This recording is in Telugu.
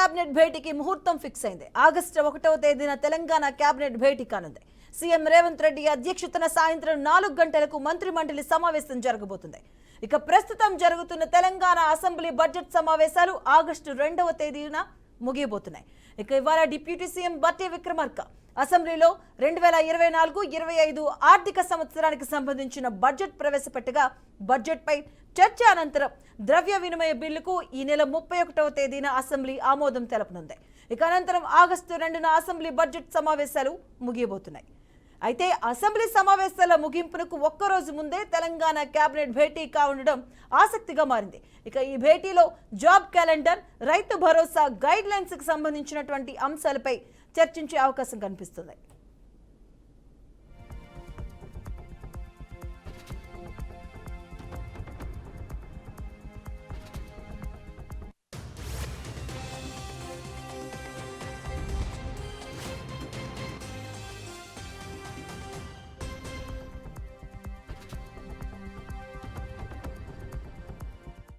కేబినెట్ భేటీకి ముహూర్తం ఫిక్స్ అయింది. ఆగస్టు 1వ తేదీన తెలంగాణ కేబినెట్ భేటీ కానుంది. సీఎం రేవంత్ రెడ్డి అధ్యక్షతన సాయంత్రం 4 గంటలకు మంత్రి మండలి సమావేశం జరగబోతుంది. ఇక ప్రస్తుతం జరుగుతున్న తెలంగాణ అసెంబ్లీ బడ్జెట్ సమావేశాలు ఆగస్టు 2వ తేదీన ముగియబోతున్నాయి. ఇక ఇవాళ డిప్యూటీ సీఎం బట్టి విక్రమార్క అసెంబ్లీలో 2024-25 ఆర్థిక సంవత్సరానికి సంబంధించిన బడ్జెట్ ప్రవేశపెట్టగా బడ్జెట్ పై చర్చ అనంతరం ద్రవ్య వినిమయ బిల్లుకు ఈ నెల 31వ తేదీన అసెంబ్లీ ఆమోదం తెలపనుంది. ఇక అనంతరం ఆగస్టు 2న అసెంబ్లీ బడ్జెట్ సమావేశాలు ముగియబోతున్నాయి. అయితే అసెంబ్లీ సమావేశాల ముగింపునకు ఒక్కరోజు ముందే తెలంగాణ కేబినెట్ భేటీ కానుండడం ఆసక్తిగా మారింది. ఇక ఈ భేటీలో job calendar, Rythu Bharosa guide lines కి సంబంధించినటువంటి అంశాలపై చర్చించే అవకాశం కనిపిస్తుంది.